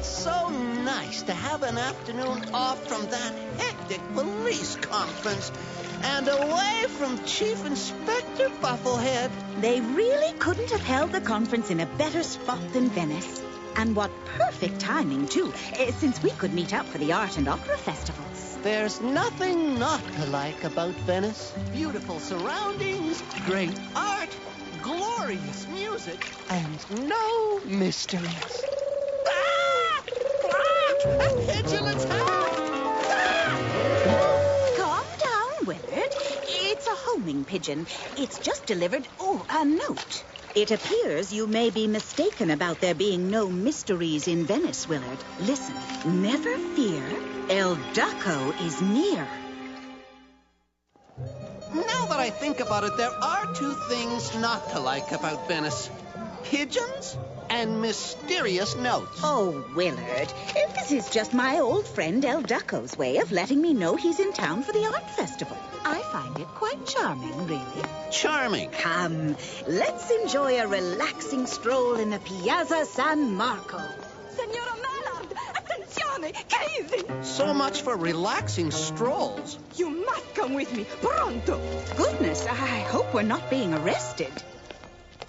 It's so nice to have an afternoon off from that hectic police conference and away from Chief Inspector Bufflehead. They really couldn't have held the conference in a better spot than Venice. And what perfect timing, too, since we could meet up for the art and opera festivals. There's nothing not to like about Venice. Beautiful surroundings, great art, glorious music, and no mysteries. Ah! Ah! A pigeon attack! Ah! Calm down, Willard. It's a homing pigeon. It's just delivered, a note. It appears you may be mistaken about there being no mysteries in Venice, Willard. Listen, never fear. El Ducko is near. Now that I think about it, there are two things not to like about Venice. Pigeons and mysterious notes. Oh, Willard, this is just my old friend El Ducko's way of letting me know he's in town for the art festival. I find it quite charming, really. Charming. Come, let's enjoy a relaxing stroll in the Piazza San Marco. Signora Mallard, attenzione, crazy! So much for relaxing strolls. You must come with me, pronto! Goodness, I hope we're not being arrested.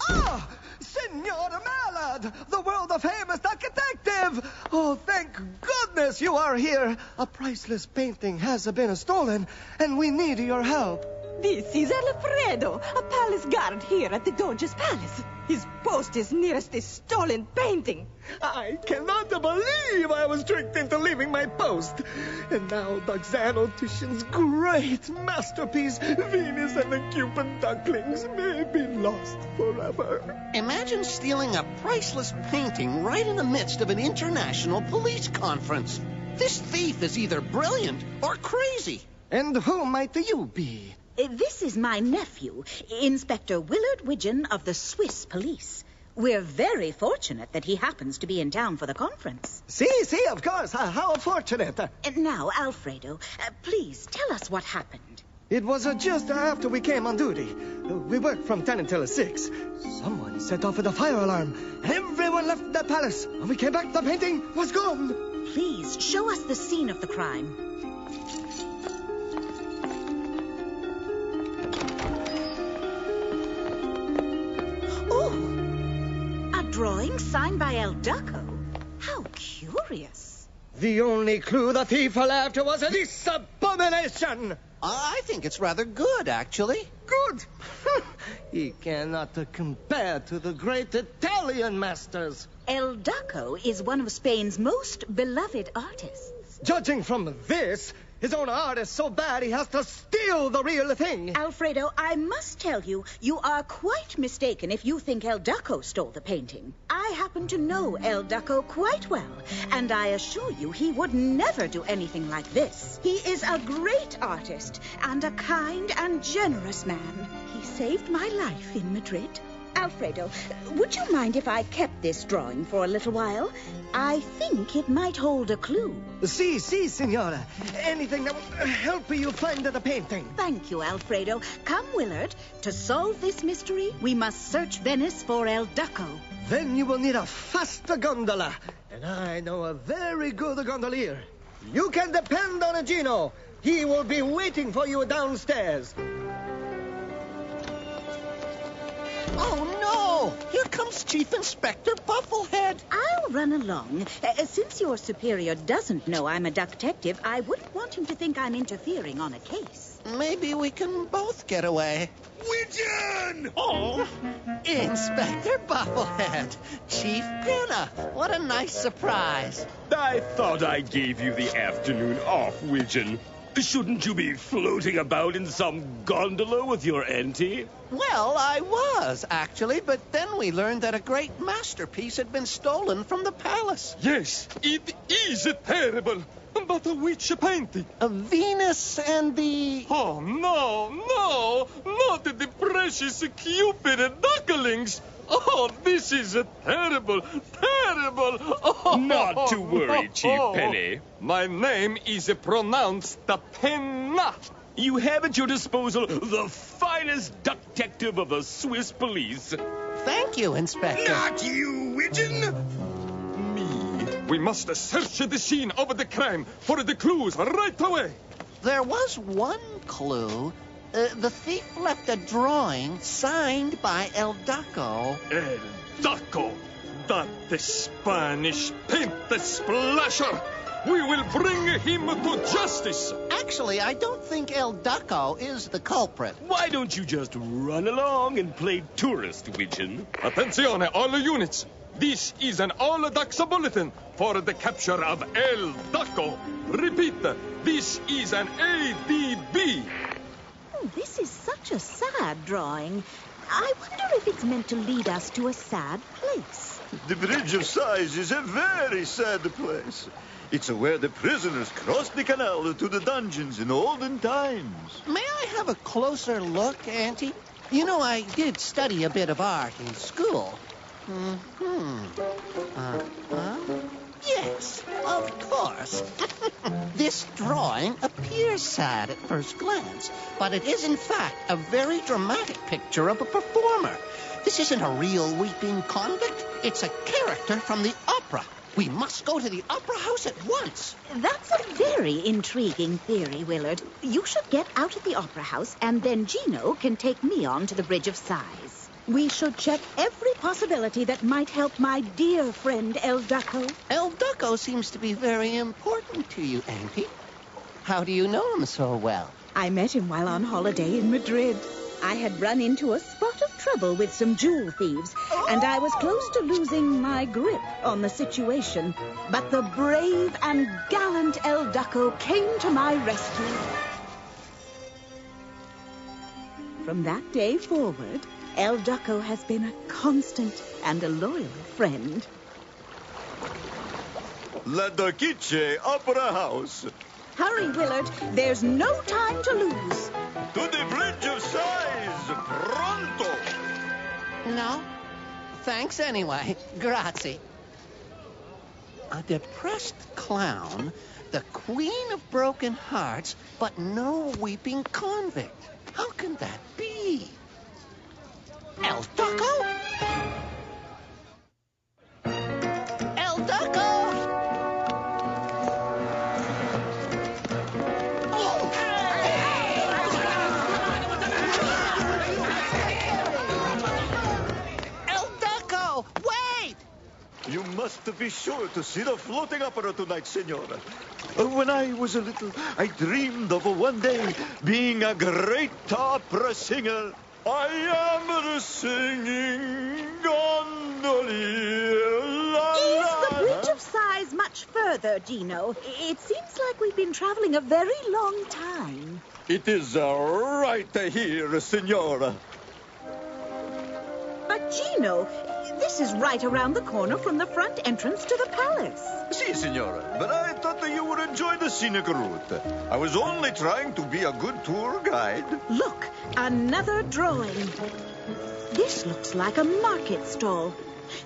Ah! Signora Mallard, the world-famous detective! Oh, thank goodness you are here. A priceless painting has been stolen, and we need your help. This is Alfredo, a palace guard here at the Doge's palace. His post is nearest this stolen painting. I cannot believe I was tricked into leaving my post. And now Doxano Titian's great masterpiece, Venus and the Cupid Ducklings, may be lost forever. Imagine stealing a priceless painting right in the midst of an international police conference. This thief is either brilliant or crazy. And who might you be? This is my nephew, Inspector Willard Widgeon of the Swiss Police. We're very fortunate that he happens to be in town for the conference. See, of course. How fortunate. Now, Alfredo, please tell us what happened. It was just after we came on duty. We worked from 10 until 6. Someone set off the fire alarm, and everyone left the palace. When we came back, the painting was gone. Please, show us the scene of the crime. Drawing signed by El Ducko? How curious. The only clue the thief left was this abomination. I think it's rather good, actually. Good? He cannot compare to the great Italian masters. El Ducko is one of Spain's most beloved artists. Judging from this, his own art is so bad he has to steal the real thing. Alfredo, I must tell you, you are quite mistaken if you think El Ducko stole the painting. I happen to know El Ducko quite well, and I assure you he would never do anything like this. He is a great artist and a kind and generous man. He saved my life in Madrid. Alfredo, would you mind if I kept this drawing for a little while? I think it might hold a clue. Si, signora. Anything that will help you find the painting. Thank you, Alfredo. Come, Willard. To solve this mystery, we must search Venice for El Ducko. Then you will need a fast gondola. And I know a very good gondolier. You can depend on Gino. He will be waiting for you downstairs. Oh, no! Here comes Chief Inspector Bufflehead. I'll run along. Since your superior doesn't know I'm a detective, I wouldn't want him to think I'm interfering on a case. Maybe we can both get away. Widgeon! Oh, Inspector Bufflehead. Chief Pinna. What a nice surprise. I thought I gave you the afternoon off, Widgeon. Shouldn't you be floating about in some gondola with your auntie? Well, I was, actually, but then we learned that a great masterpiece had been stolen from the palace. Yes, it is terrible. But which painting? A Venus and the... Oh, no, not the precious Cupid ducklings. Oh, this is terrible. Oh, not to worry, Chief Penny. My name is pronounced Penna. You have at your disposal the finest detective of the Swiss police. Thank you, Inspector. Not you, Widgeon. Me. We must search the scene of the crime for the clues right away. There was one clue. The thief left a drawing signed by El Daco. El Daco, that the Spanish paint splasher. We will bring him to justice. Actually, I don't think El Daco is the culprit. Why don't you just run along and play tourist, Widgeon? Attenzione, all units. This is an all-Daxa bulletin for the capture of El Daco. Repeat, this is an ADB. Oh, this is such a sad drawing. I wonder if it's meant to lead us to a sad place. The Bridge of Sighs is a very sad place. It's where the prisoners crossed the canal to the dungeons in olden times. May I have a closer look, Auntie? You know, I did study a bit of art in school. Yes, of course. This drawing appears sad at first glance, but it is in fact a very dramatic picture of a performer. This isn't a real weeping convict. It's a character from the opera. We must go to the opera house at once. That's a very intriguing theory, Willard. You should get out of the opera house, and then Gino can take me on to the Bridge of Sighs. We should check every possibility that might help my dear friend El Daco. El Daco seems to be very important to you, Auntie. How do you know him so well? I met him while on holiday in Madrid. I had run into a spot of trouble with some jewel thieves, and I was close to losing my grip on the situation. But the brave and gallant El Daco came to my rescue. From that day forward, El Daco has been a constant and a loyal friend. La Daquiche Opera House. Hurry, Willard. There's no time to lose. To the Bridge of Sighs, pronto! No. Thanks anyway. Grazie. A depressed clown, the queen of broken hearts, but no weeping convict. How can that be? El Daco? El Daco! You must be sure to see the floating opera tonight, Senora. When I was a little, I dreamed of one day being a great opera singer. I am the singing gondola. Is the Bridge of Sighs much further, Gino? It seems like we've been traveling a very long time. It is right here, Senora. But, Gino, this is right around the corner from the front entrance to the palace. Si, Senora, but I thought that you would enjoy the scenic route. I was only trying to be a good tour guide. Look, another drawing. This looks like a market stall.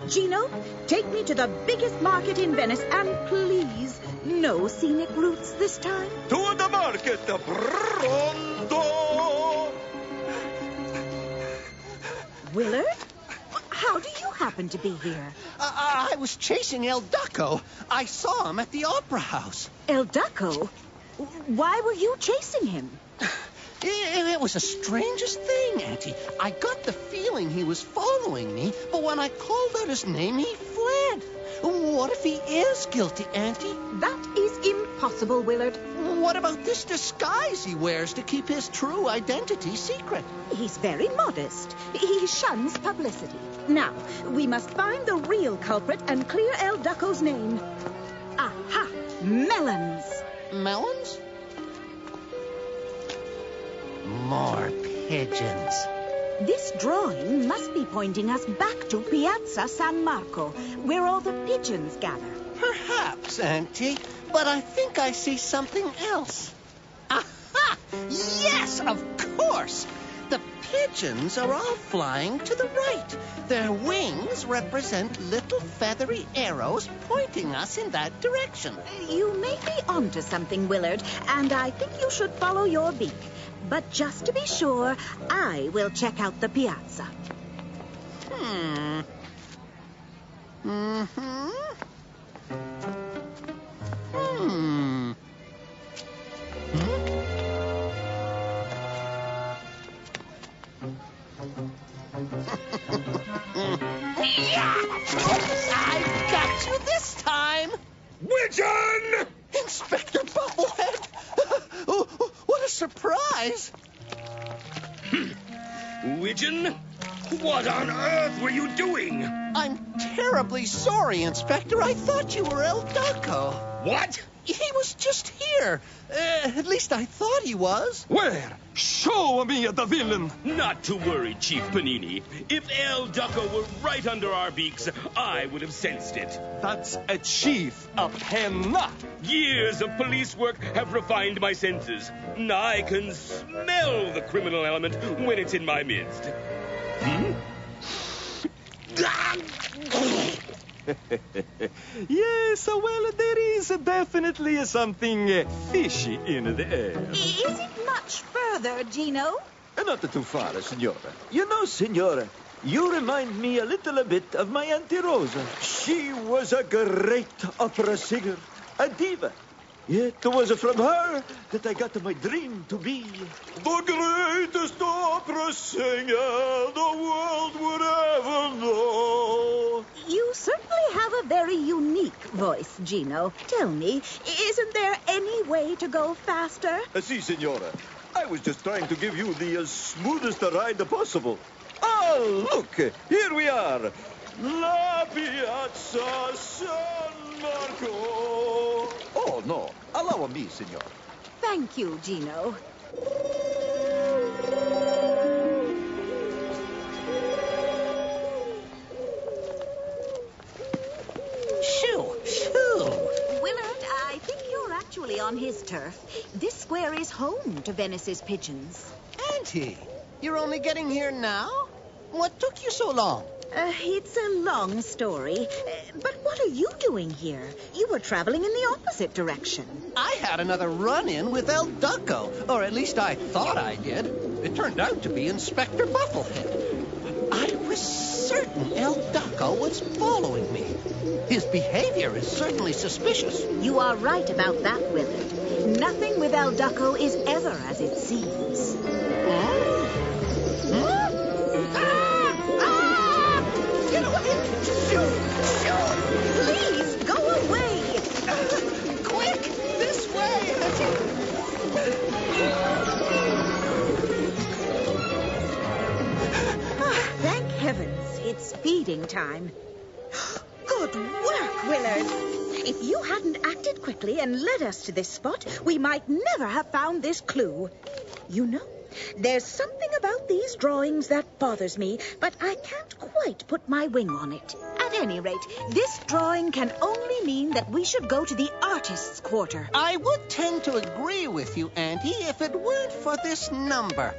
Gino, take me to the biggest market in Venice, and please, no scenic routes this time. To the market, pronto! Willard? How do you happen to be here? I was chasing El Daco. I saw him at the opera house. El Daco? Why were you chasing him? It was the strangest thing, Auntie. I got the feeling he was following me, but when I called out his name, he fled. What if he is guilty, Auntie? That is impossible, Willard. What about this disguise he wears to keep his true identity secret? He's very modest. He shuns publicity. Now, we must find the real culprit and clear El Daco's name. Aha! Melons! Melons? More pigeons. This drawing must be pointing us back to Piazza San Marco, where all the pigeons gather. Perhaps, Auntie, but I think I see something else. Aha! Yes, of course! The pigeons are all flying to the right. Their wings represent little feathery arrows pointing us in that direction. You may be onto something, Willard, and I think you should follow your beak. But just to be sure, I will check out the piazza. I got you this time! Widgeon! Inspector Bubblehead! Oh, what a surprise! Widgeon? What on earth were you doing? I'm terribly sorry, Inspector. I thought you were El Ducko. What? He was just here. At least I thought he was. Where? Show me the villain. Not to worry, Chief Panini. If El Ducko were right under our beaks, I would have sensed it. That's a chief, a penna. Years of police work have refined my senses. I can smell the criminal element when it's in my midst. Yes, well, there is definitely something fishy in the air. Is it much further, Gino? Not too far, Signora. You know, Signora, you remind me a little bit of my Auntie Rosa. She was a great opera singer, a diva. It was from her that I got my dream to be the greatest opera singer the world would ever know. You certainly have a very unique voice, Gino. Tell me, isn't there any way to go faster? Si, Signora. I was just trying to give you the smoothest ride possible. Oh, look, here we are. La Piazza San Marco. Oh, no. Allow me, Signor. Thank you, Gino. Shoo! Willard, I think you're actually on his turf. This square is home to Venice's pigeons. Auntie, you're only getting here now? What took you so long? It's a long story. But what are you doing here? You were traveling in the opposite direction. I had another run-in with El Ducko, or at least I thought I did. It turned out to be Inspector Bubblehead. I was certain El Ducko was following me. His behavior is certainly suspicious. You are right about that, Willard. Nothing with El Ducko is ever as it seems. Get away! Shoo! Please, go away! Quick! This way! Thank heavens, it's feeding time. Good work, Willard. If you hadn't acted quickly and led us to this spot, we might never have found this clue. You know, there's something about these drawings that bothers me, but I can't quite put my wing on it. At any rate, this drawing can only mean that we should go to the artist's quarter. I would tend to agree with you, Auntie, if it weren't for this number,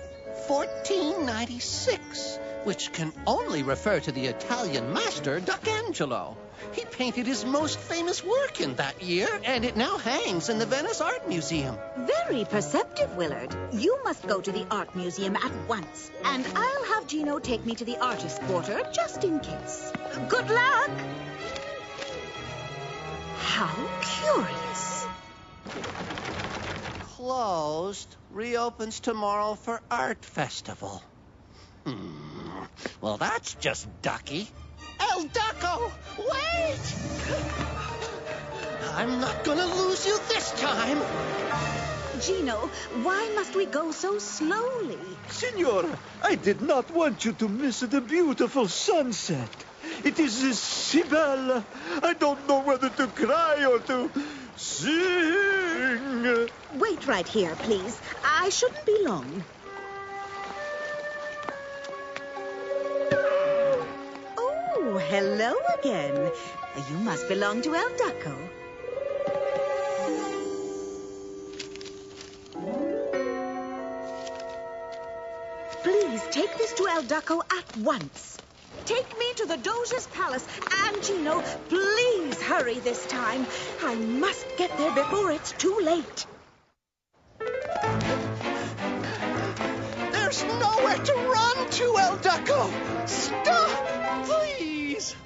1496, which can only refer to the Italian master, D'Angelo. He painted his most famous work in that year, and it now hangs in the Venice Art Museum. Very perceptive, Willard. You must go to the art museum at once, and I'll have Gino take me to the artist's quarter just in case. Good luck! How curious. Closed. Reopens tomorrow for Art Festival. Well, that's just ducky. El Ducko, wait! I'm not gonna lose you this time. Gino, why must we go so slowly? Signora, I did not want you to miss the beautiful sunset. It is si belle. I don't know whether to cry or to sing. Wait right here, please. I shouldn't be long. Oh, hello again. You must belong to El Ducko. Please take this to El Ducko at once. Take me to the Doge's palace. And, Gino, please hurry this time. I must get there before it's too late. There's nowhere to run to, El Ducko. Stop, please.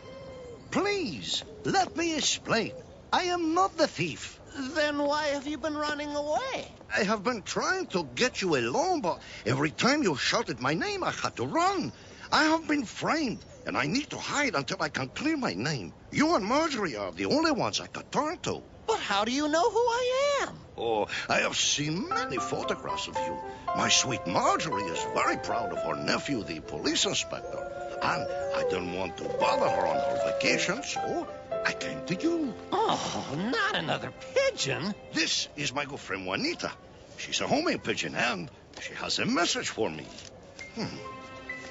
Please, let me explain. I am not the thief. Then why have you been running away? I have been trying to get you alone, but every time you shouted my name, I had to run. I have been framed, and I need to hide until I can clear my name. You and Marjorie are the only ones I could turn to. But how do you know who I am? Oh, I have seen many photographs of you. My sweet Marjorie is very proud of her nephew, the police inspector. And I didn't want to bother her on her vacation, so I came to you. Oh, not another pigeon. This is my good friend Juanita. She's a homing pigeon, and she has a message for me.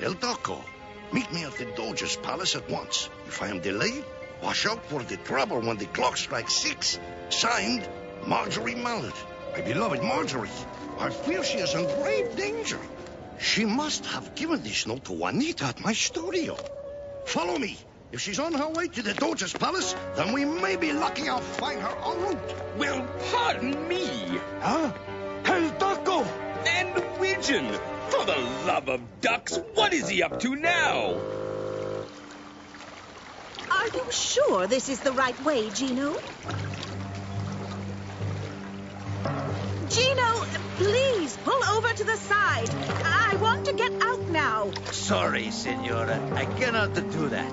El Daco, meet me at the Doge's palace at once. If I am delayed, watch out for the trouble when the clock strikes 6. Signed, Marjorie Mallard. My beloved Marjorie. I feel she is in grave danger. She must have given this note to Juanita at my studio. Follow me. If she's on her way to the Doge's palace, then we may be lucky I'll find her en route. Well, pardon me. Huh? El Daco! And Widgeon. For the love of ducks, what is he up to now? Are you sure this is the right way, Gino? Gino, please pull over to the side. I want to get out now. Sorry, Senora. I cannot do that.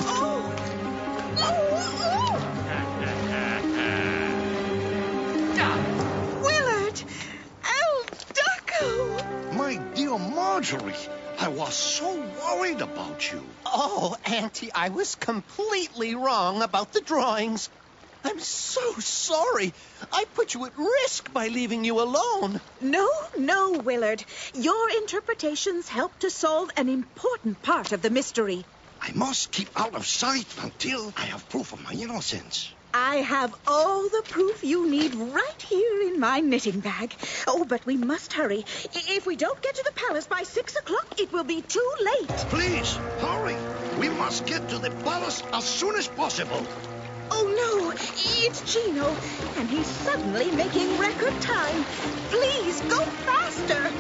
Oh! Oh! Oh! Willard! El Daco! My dear Marjorie, I was so worried about you. Oh, Auntie, I was completely wrong about the drawings. I'm so sorry. I put you at risk by leaving you alone. No, Willard. Your interpretations help to solve an important part of the mystery. I must keep out of sight until I have proof of my innocence. I have all the proof you need right here in my knitting bag. Oh, but we must hurry. If we don't get to the palace by 6 o'clock, it will be too late. Please, hurry. We must get to the palace as soon as possible. Oh, no, it's Gino, and he's suddenly making record time. Please, go faster.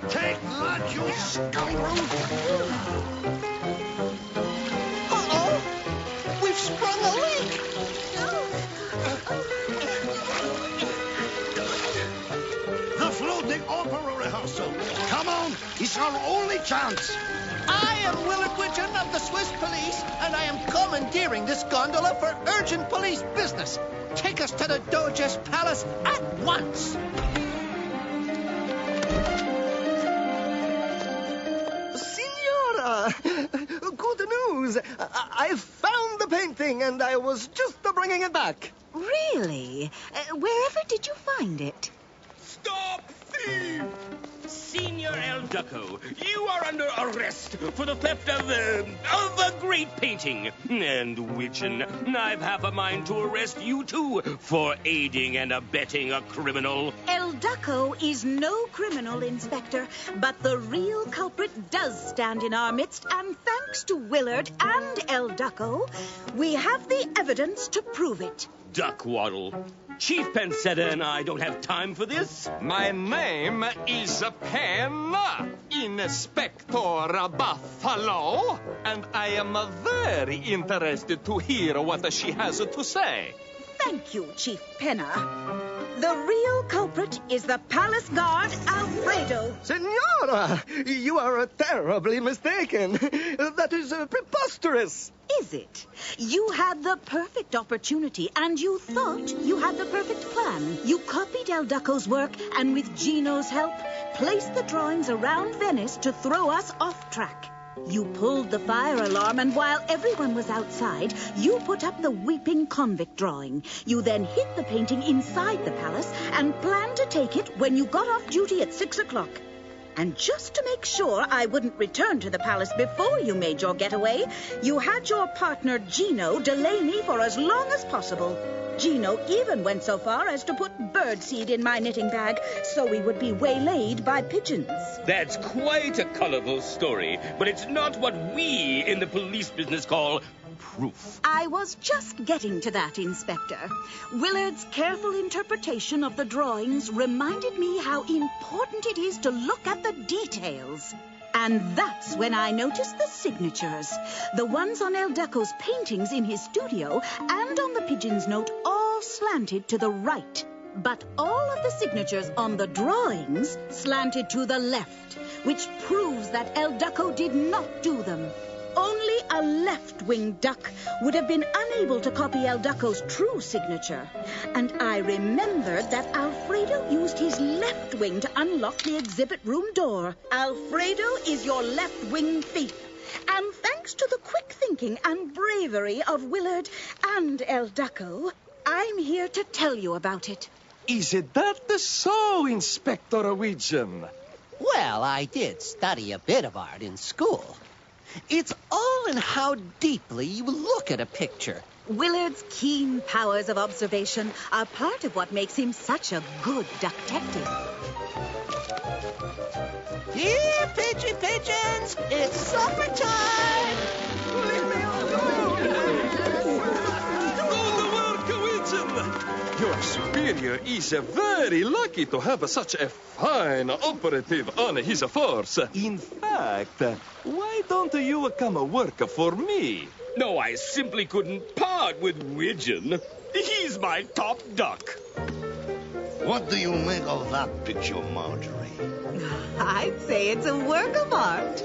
Take that, you scoundrel! Uh-oh! We've sprung a leak! The floating opera rehearsal. Come on, it's our only chance. I am Willard Widgeon of the Swiss police, and I am commandeering this gondola for urgent police business. Take us to the Doge's palace at once. Signora! Good news. I found the painting, and I was just bringing it back. Really? Wherever did you find it? Stop thief! Senior El Ducko, you are under arrest for the theft of a great painting. And Widgeon, I've half a mind to arrest you too for aiding and abetting a criminal. El Ducko is no criminal, Inspector, but the real culprit does stand in our midst, and thanks to Willard and El Ducko, we have the evidence to prove it. Duckwaddle. Chief Pancetta and I don't have time for this. My name is Pen, Inspector Buffalo, and I am very interested to hear what she has to say. Thank you, Chief Penna. The real culprit is the palace guard, Alfredo. Senora, you are terribly mistaken. That is preposterous. Is it? You had the perfect opportunity, and you thought you had the perfect plan. You copied El Ducko's work, and with Gino's help, placed the drawings around Venice to throw us off track. You pulled the fire alarm, and while everyone was outside, you put up the weeping convict drawing. You then hid the painting inside the palace and planned to take it when you got off duty at 6 o'clock. And just to make sure I wouldn't return to the palace before you made your getaway, you had your partner Gino delay me for as long as possible. Gino even went so far as to put birdseed in my knitting bag so we would be waylaid by pigeons. That's quite a colorful story, but it's not what we in the police business call proof. I was just getting to that, Inspector. Willard's careful interpretation of the drawings reminded me how important it is to look at the details. And that's when I noticed the signatures. The ones on El Duco's paintings in his studio and on the pigeon's note all slanted to the right. But all of the signatures on the drawings slanted to the left, which proves that El Duco did not do them. Only a left-wing duck would have been unable to copy El Duco's true signature. And I remembered that Alfredo used his left wing to unlock the exhibit room door. Alfredo is your left-wing thief. And thanks to the quick thinking and bravery of Willard and El Duco, I'm here to tell you about it. Is it that so, Inspector Widgeon? Well, I did study a bit of art in school. It's all in how deeply you look at a picture. Willard's keen powers of observation are part of what makes him such a good detective. Here, pigeons, it's supper time! Go to work, Widgeon! Your superior is very lucky to have such a fine operative on his force. In fact, why don't you come work for me? No, I simply couldn't part with Widgeon. He's my top duck. What do you make of that picture, Marjorie? I'd say it's a work of art.